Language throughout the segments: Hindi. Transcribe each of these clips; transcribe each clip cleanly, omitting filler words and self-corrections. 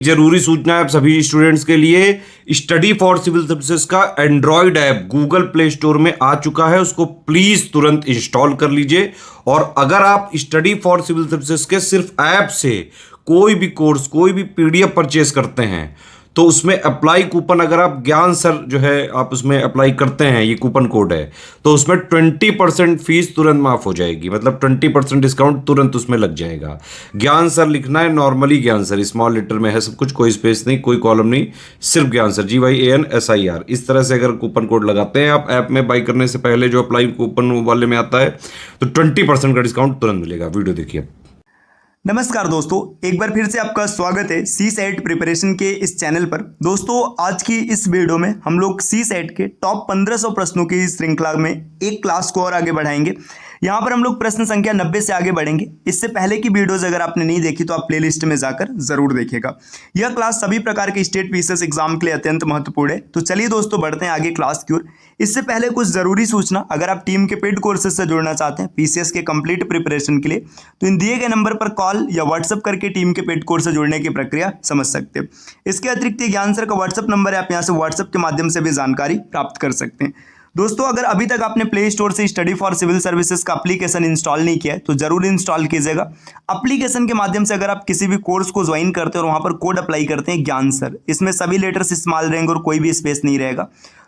जरूरी सूचना है आप सभी स्टूडेंट्स के लिए। स्टडी फॉर सिविल सर्विसेज का Android app Google play store में आ चुका है, उसको प्लीज तुरंत इंस्टॉल कर लीजिए। और अगर आप स्टडी फॉर सिविल सर्विसेज के सिर्फ ऐप से कोई भी कोर्स, कोई भी पीडीएफ परचेस करते हैं तो उसमें अप्लाई कूपन, अगर आप ज्ञान सर जो है आप उसमें अप्लाई करते हैं, ये कूपन कोड है, तो उसमें 20% फीस तुरंत माफ हो जाएगी। मतलब 20% डिस्काउंट तुरंत उसमें लग जाएगा। ज्ञान सर लिखना है, नॉर्मली ज्ञान सर, स्मॉल लेटर में है सब कुछ, कोई स्पेस नहीं, कोई कॉलम नहीं, सिर्फ ज्ञान सर, GYANSIR। इस तरह से अगर कूपन कोड लगाते हैं आप ऐप में बाई करने से पहले, जो अप्लाई कूपन वाले में आता है, तो 20% का डिस्काउंट तुरंत मिलेगा। वीडियो देखिए। नमस्कार दोस्तों, एक बार फिर से आपका स्वागत है सी सेट प्रिपरेशन के इस चैनल पर। दोस्तों, आज की इस वीडियो में हम लोग सी सेट के टॉप 1500 प्रश्नों की श्रृंखला में एक क्लास को और आगे बढ़ाएंगे। यहाँ पर हम लोग प्रश्न संख्या 90 से आगे बढ़ेंगे। इससे पहले की वीडियोज अगर आपने नहीं देखी तो आप प्लेलिस्ट में जाकर जरूर देखिएगा। यह क्लास सभी प्रकार के स्टेट पीसीएस एग्जाम के लिए अत्यंत महत्वपूर्ण है। तो चलिए दोस्तों, बढ़ते हैं आगे क्लास की ओर। इससे पहले कुछ जरूरी सूचना, अगर आप टीम के पेड कोर्सेज से जुड़ना चाहते हैं पीसीएस के कंप्लीट प्रिपरेशन के लिए, तो इन दिए गए नंबर पर कॉल या व्हाट्सएप करके टीम के पेड कोर्स से जुड़ने की प्रक्रिया समझ सकते हैं। इसके अतिरिक्त ज्ञान सर का व्हाट्सएप नंबर है, आप यहाँ से व्हाट्सएप के माध्यम से भी जानकारी प्राप्त कर सकते हैं। दोस्तों, अगर अभी तक आपने प्ले स्टोर से स्टडी फॉर सिविल सर्विसेज का एप्लीकेशन इंस्टॉल नहीं किया है तो जरूर इंस्टॉल कीजिएगा। एप्लीकेशन के माध्यम से अगर आप किसी भी कोर्स को ज्वाइन करते हैं और वहां पर कोड अप्लाई करते हैं ज्ञान सर, इसमें सभी लेटर्स स्मॉल रहेंगे और कोई भी स्पेस नहीं रहेगा,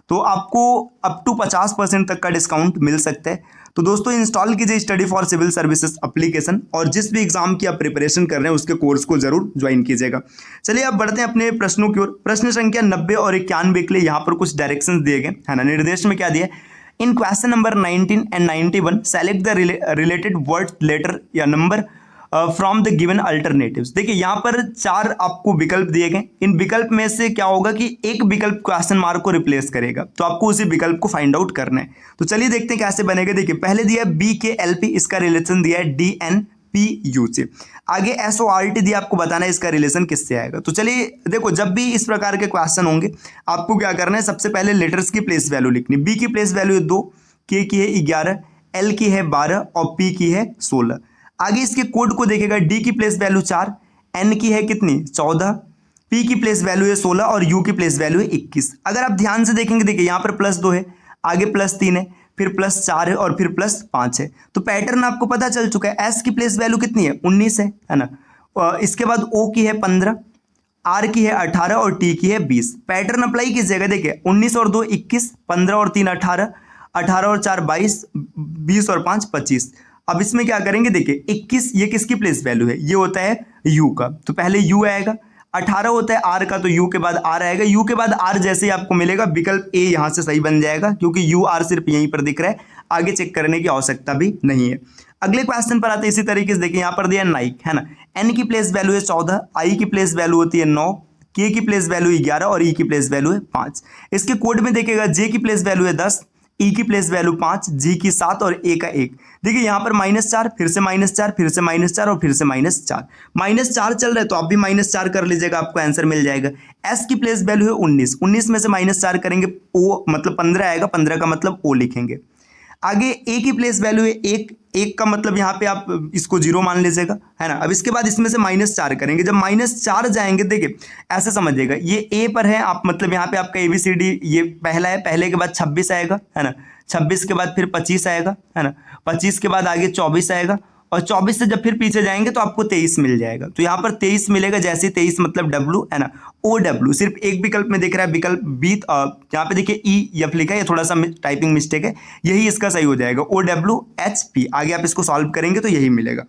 तो आपको अप टू 50% तक का डिस्काउंट मिल सकता है। तो दोस्तों, इंस्टॉल कीजिए study for civil services application और जिस भी एग्जाम की आप प्रिपरेशन कर रहे हैं उसके कोर्स को जरूर ज्वाइन कीजिएगा। चलिए अब बढ़ते हैं अपने प्रश्नों की ओर। प्रश्न संख्या 90 और 91 के लिए यहाँ पर कुछ डायरेक्शंस दिए गए है ना। निर्देश में क्या दिया है? In question number 19 and 91 select the related word letter या number from the given alternatives. देखिए, यहाँ पर 4 आपको विकल्प दिए गए। इन विकल्प में से क्या होगा कि एक विकल्प क्वेश्चन मार्क को रिप्लेस करेगा, तो आपको उसी विकल्प को फाइंड आउट करना है। तो चलिए देखते हैं कैसे बनेगा। देखिए, पहले दिया है BKLP, इसका रिलेशन दिया है DNPU से। आगे SORT दिया, आपको बताना है इसका रिलेशन किससे आएगा। तो चलिए देखो, जब भी इस प्रकार के क्वेश्चन होंगे आपको क्या करना है, सबसे पहले लेटर्स की प्लेस वैल्यू लिखनी। B की प्लेस वैल्यू है 2, K की है 11, L की है 12 और P की है 16। आगे इसके कोड को देखेगा, D की प्लेस वैल्यू 4, N की है कितनी 14, P की प्लेस वैल्यू है 16 और U की प्लेस वैल्यू है 21। अगर आप ध्यान से देखेंगे, देखिए यहाँ पर +2 है, आगे +3 है, फिर +4 है और फिर +5 है। तो पैटर्न आपको पता चल चुका है। S की प्लेस वैल्यू कितनी है 19 है ना। इसके बाद O की है 15, R की है 18 और T की है 20। पैटर्न अप्लाई कीजिएगा। देखिए 19 और 2 21, 15 और 3 18, 18 और 4 22, 20 और 5 25। अब इसमें क्या करेंगे, देखिए 21 ये किसकी प्लेस वैल्यू है, ये होता है U का, तो पहले U आएगा। 18 होता है R का, तो U के बाद R आएगा। U के बाद R जैसे ही आपको मिलेगा, विकल्प A यहाँ से सही बन जाएगा क्योंकि U R सिर्फ यहीं पर दिख रहा है, आगे चेक करने की आवश्यकता भी नहीं है। अगले क्वेश्चन पर आते हैं। इसी तरीके से देखिए, यहाँ पर दिया नाइक है ना। N की प्लेस वैल्यू है 14, I की प्लेस वैल्यू होती है 9, K की प्लेस वैल्यू 11 और E की प्लेस वैल्यू है 5। इसके कोड में देखिएगा, J की प्लेस वैल्यू है 10, E की प्लेस वैल्यू 5, G की 7 और A का 1। देखिए यहाँ पर -4, फिर से -4, फिर से -4 और फिर से -4। -4 चल रहा है तो आप भी -4 कर लीजिएगा, आपको आंसर मिल जाएगा। S की प्लेस वैल्यू है 19, 19 में से -4 करेंगे, O मतलब 15 आएगा, 15 का मतलब O लिखेंगे। आगे A की प्लेस वैल्यू है 1, 1 का मतलब यहाँ पे आप इसको 0 मान लीजिएगा, है ना। अब इसके बाद इसमें से -4 करेंगे। जब -4 जाएंगे, देखिए ऐसे समझिएगा, ये A पर है आप, मतलब यहाँ पे आपका ABCD ये पहला है, पहले के बाद 26 आएगा, है ना। 26 के बाद फिर 25 आएगा, है ना। 25 के बाद आगे 24 आएगा और 24 से जब फिर पीछे जाएंगे तो आपको 23 मिल जाएगा। तो यहाँ पर 23 मिलेगा, जैसे 23 मतलब W है ना, OW। सिर्फ एक विकल्प में दिख रहा है, विकल्प B यहाँ पे देखिए EF लिखा है, ये थोड़ा सा टाइपिंग मिस्टेक है, यही इसका सही हो जाएगा, OWHP। आगे आप इसको सॉल्व करेंगे तो यही मिलेगा।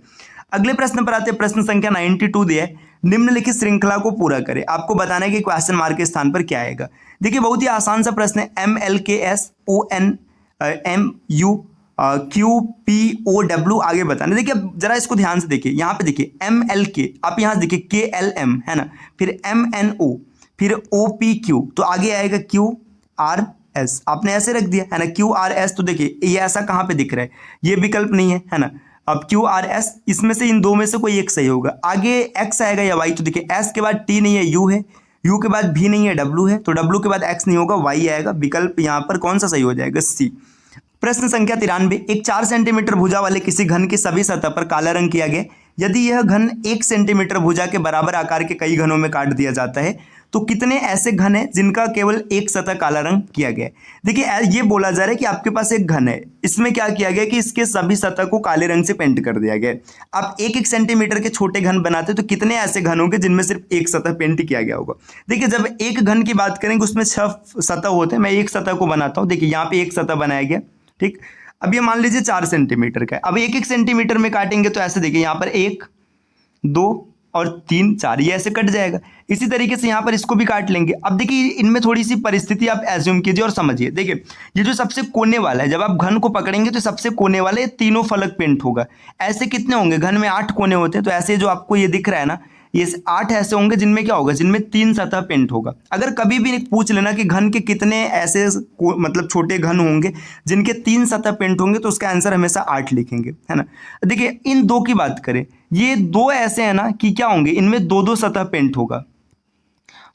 अगले प्रश्न पर आते हैं। प्रश्न संख्या 92 दिया है, निम्नलिखित श्रृंखला को पूरा करें। आपको बताना है कि क्वेश्चन मार्क के स्थान पर क्या आएगा। देखिए बहुत ही आसान सा प्रश्न है। MLKSONMUQPOW आगे बताना। देखिए अब जरा इसको ध्यान से देखिए, यहाँ पे देखिए MLK, आप यहाँ देखिए KLM है ना, फिर MNO, फिर OPQ, तो आगे आएगा QRS। आपने ऐसे रख दिया है ना, QRS। तो देखिए ये ऐसा कहाँ पे दिख रहा है, ये विकल्प नहीं है ना। अब QRS, इसमें से इन दो में से कोई एक सही होगा। आगे X आएगा या Y, तो देखिए S के बाद T नहीं है, U है, U के बाद V नहीं है, W है, तो W के बाद X नहीं होगा, Y आएगा। विकल्प यहाँ पर कौन सा सही हो जाएगा, C। प्रश्न संख्या 93, एक 4 सेंटीमीटर भुजा वाले किसी घन की सभी सतह पर काला रंग किया गया यदि यह घन 1 सेंटीमीटर भुजा के बराबर आकार के कई घनों में काट दिया जाता है तो कितने ऐसे घन हैं जिनका केवल एक सतह काला रंग किया गया है। देखिए ये बोला जा रहा है कि आपके पास एक घन है, इसमें क्या किया गया कि इसके सभी सतह को काले रंग से पेंट कर दिया गया है। आप 1-1 सेंटीमीटर के छोटे घन बनाते तो कितने ऐसे घन होंगे जिनमें सिर्फ एक सतह पेंट किया गया होगा। देखिए जब एक घन की बात करेंगे उसमें 6 सतह होते हैं। मैं एक सतह को बनाता हूँ। देखिए यहाँ पे एक सतह बनाया गया, ठीक। अब ये मान लीजिए 4 सेंटीमीटर का है। अब 1-1 सेंटीमीटर में काटेंगे तो ऐसे देखिए यहाँ पर 1, 2 और 3, 4 ये ऐसे कट जाएगा। इसी तरीके से यहाँ पर इसको भी काट लेंगे। अब देखिए इनमें थोड़ी सी परिस्थिति आप एज्यूम कीजिए और समझिए। देखिए ये जो सबसे कोने वाला है, जब आप घन को पकड़ेंगे तो सबसे कोने वाले तीनों फलक पेंट होगा। ऐसे कितने होंगे? घन में 8 कोने होते हैं, तो ऐसे जो आपको ये दिख रहा है ना, ये 8 ऐसे होंगे जिनमें क्या होगा, जिनमें 3 सतह पेंट होगा। अगर कभी भी पूछ लेना कि घन के कितने ऐसे मतलब छोटे घन होंगे जिनके 3 सतह पेंट होंगे, तो उसका आंसर हमेशा 8 लिखेंगे, है ना। देखिए इन 2 की बात करें, ये 2 ऐसे हैं ना कि क्या होंगे, इनमें 2-2 सतह पेंट होगा,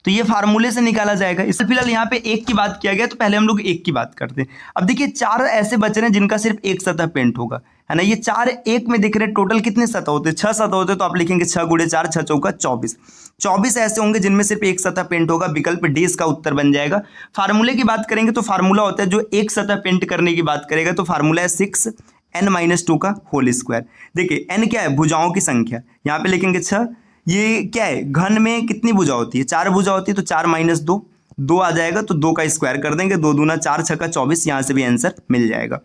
तो ये फार्मूले से निकाला जाएगा। इससे फिलहाल यहाँ पे 1 की बात किया गया, तो पहले हम लोग 1 की बात करते हैं। अब देखिए 4 ऐसे बच रहे हैं जिनका सिर्फ एक सतह पेंट होगा, है ना। ये 4 1 में दिख रहे हैं। टोटल कितने सतह होते हैं? 6 सतह होते हैं, तो आप लिखेंगे 6 × 4 6 चौका 24। 24 ऐसे होंगे जिनमें सिर्फ एक सतह पेंट होगा। विकल्प डी इसका उत्तर बन जाएगा। फार्मूले की बात करेंगे तो फार्मूला होता है, जो एक सतह पेंट करने की बात करेगा तो फार्मूला है 6n-2 का होल स्क्वायर। देखिए n क्या है? भुजाओं की संख्या। यहाँ पे लिखेंगे 6। ये क्या है? घन में कितनी भुजा होती है? 4 भुजा होती है, तो 4 - 2 2 आ जाएगा, तो 2 का स्क्वायर कर देंगे। 2 दूना 4 6 का 24। यहाँ से भी आंसर मिल जाएगा।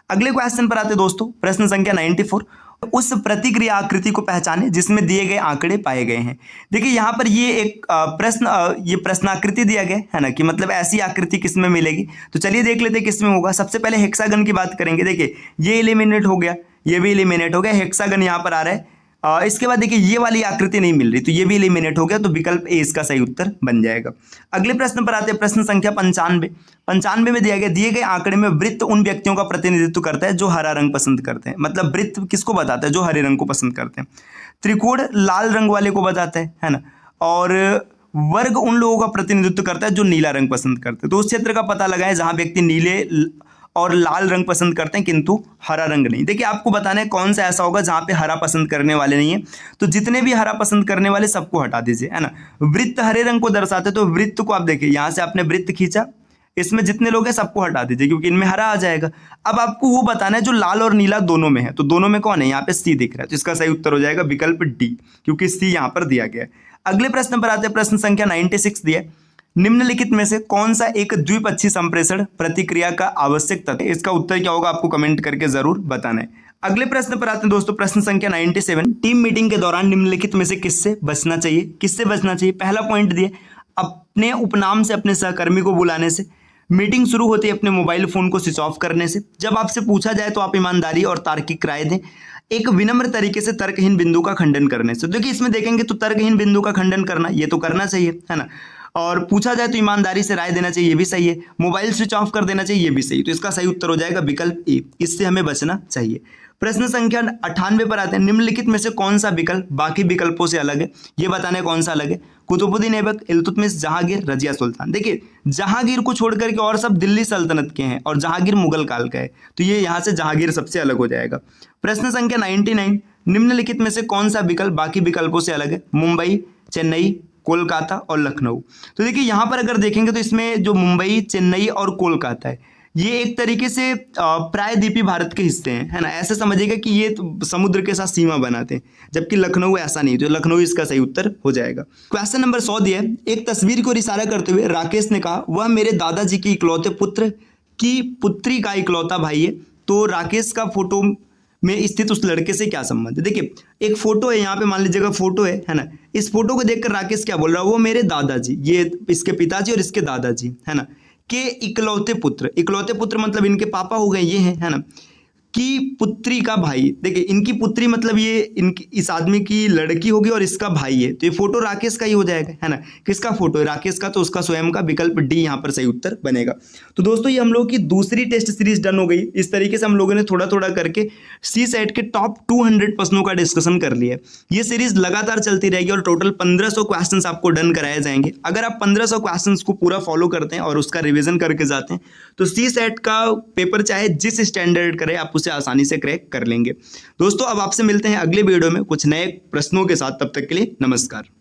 अगले क्वेश्चन पर आते दोस्तों, प्रश्न संख्या 94। उस प्रतिक्रिया आकृति को पहचाने जिसमें दिए गए आंकड़े पाए गए हैं। देखिए यहाँ पर ये एक ये प्रश्नाकृति दिया गया है ना, कि मतलब ऐसी आकृति किस में मिलेगी। तो चलिए देख लेते हैं किस में होगा। सबसे पहले हेक्सागन की बात करेंगे। देखिए ये एलिमिनेट हो गया, ये भी एलिमिनेट हो गया, हेक्सागन यहाँ पर आ रहा है। इसके बाद देखिए ये वाली आकृति नहीं मिल रही, तो ये भी एलिमिनेट हो गया, तो विकल्प ए इसका सही उत्तर बन जाएगा। अगले प्रश्न पर आते हैं, प्रश्न संख्या 95। 95 में दिए गए आंकड़े में वृत्त उन व्यक्तियों का प्रतिनिधित्व करता है जो हरा रंग पसंद करते हैं। मतलब वृत्त किसको बताता है? जो हरे रंग को पसंद करते हैं। त्रिकोण लाल रंग वाले को बताता है ना। और वर्ग उन लोगों का प्रतिनिधित्व करता है जो नीला रंग पसंद करते हैं। तो उस क्षेत्र का पता लगाएं जहां व्यक्ति नीले और लाल रंग पसंद करते हैं किंतु हरा रंग नहीं। देखिए आपको बताना है कौन सा ऐसा होगा जहां पे हरा पसंद करने वाले नहीं है। तो जितने भी हरा पसंद करने वाले सबको हटा दीजिए, है ना। वृत्त हरे रंग को दर्शाते, तो वृत्त को आप देखिए, यहां से आपने वृत्त खींचा, इसमें जितने लोग हैं सबको हटा दीजिए क्योंकि इनमें हरा आ जाएगा। अब आपको वो बताना है जो लाल और नीला दोनों में है, तो दोनों में कौन है? यहाँ पे सी दिख रहा है, तो इसका सही उत्तर हो जाएगा विकल्प डी, क्योंकि सी यहाँ पर दिया गया है। अगले प्रश्न पर आते हैं, प्रश्न संख्या 96 दिया। निम्नलिखित में से कौन सा एक द्विपक्षीय संप्रेषण प्रतिक्रिया का आवश्यक तत्व है? इसका उत्तर क्या होगा आपको कमेंट करके जरूर बताना है। अगले प्रश्न पर आते हैं दोस्तों, प्रश्न संख्या 97। टीम मीटिंग के दौरान निम्नलिखित में से किससे बचना चाहिए? किससे बचना चाहिए? पहला पॉइंट दिए, अपने उपनाम से अपने सहकर्मी को बुलाने से। मीटिंग शुरू होती है अपने मोबाइल फोन को स्विच ऑफ करने से। जब आपसे पूछा जाए तो आप ईमानदारी और तार्किक राय दें। एक विनम्र तरीके से तर्कहीन बिंदु का खंडन करने से। देखिए इसमें देखेंगे तो तर्कहीन बिंदु का खंडन करना, ये तो करना चाहिए, है ना। और पूछा जाए तो ईमानदारी से राय देना चाहिए, ये भी सही है। मोबाइल स्विच ऑफ कर देना चाहिए, ये भी सही। तो इसका सही उत्तर हो जाएगा विकल्प ए, इससे हमें बचना चाहिए। प्रश्न संख्या 98 पर आते हैं, निम्नलिखित में से कौन सा विकल्प बाकी विकल्पों से अलग है? ये बताना है कौन सा अलग है। कुतुबुद्दीन ऐबक, इल्तुतमिश, जहांगीर, रजिया सुल्तान। देखिए जहांगीर को छोड़ करके और सब दिल्ली सल्तनत के हैं और जहांगीर मुगल काल का है, तो ये यहाँ से जहांगीर सबसे अलग हो जाएगा। प्रश्न संख्या 99, निम्नलिखित में से कौन सा विकल्प बाकी विकल्पों से अलग है? मुंबई, चेन्नई, कोलकाता और लखनऊ। तो देखिए यहाँ पर अगर देखेंगे तो इसमें जो मुंबई, चेन्नई और कोलकाता है, ये एक तरीके से प्रायद्वीपीय भारत के हिस्से हैं, है ना। ऐसे समझिएगा कि ये तो समुद्र के साथ सीमा बनाते हैं, जबकि लखनऊ ऐसा नहीं, तो लखनऊ इसका सही उत्तर हो जाएगा। क्वेश्चन नंबर 100 दिया है, एक तस्वीर को इशारा करते हुए राकेश ने कहा वह मेरे दादाजी की इकलौते पुत्र की पुत्री का इकलौता भाई है। तो राकेश का फोटो में स्थित उस लड़के से क्या संबंध है? देखिए एक फोटो है, यहाँ पे मान लीजिएगा फोटो है ना। इस फोटो को देखकर राकेश क्या बोल रहा है? वो मेरे दादाजी, ये इसके पिताजी और इसके दादाजी, है ना, के इकलौते पुत्र। इकलौते पुत्र मतलब इनके पापा हो गए ये हैं, है ना, की पुत्री का भाई। देखिए इनकी पुत्री मतलब ये इनकी इस आदमी की लड़की होगी और इसका भाई है, तो ये फोटो राकेश का ही हो जाएगा, है ना। किसका फोटो है? राकेश का, तो उसका स्वयं का, विकल्प डी यहाँ पर सही उत्तर बनेगा। तो दोस्तों ये हम लोग की दूसरी टेस्ट सीरीज डन हो गई। इस तरीके से हम लोगों ने थोड़ा थोड़ा करके सी सेट के टॉप 200 प्रश्नों का डिस्कशन कर लिया। ये सीरीज लगातार चलती रहेगी और टोटल 1500 क्वेश्चन आपको डन कराए जाएंगे। अगर आप 1500 क्वेश्चन को पूरा फॉलो करते हैं और उसका रिविजन करके जाते हैं तो सी सेट का पेपर चाहे जिस स्टैंडर्ड करे आप उसे आसानी से क्रैक कर लेंगे। दोस्तों अब आपसे मिलते हैं अगले वीडियो में कुछ नए प्रश्नों के साथ, तब तक के लिए नमस्कार।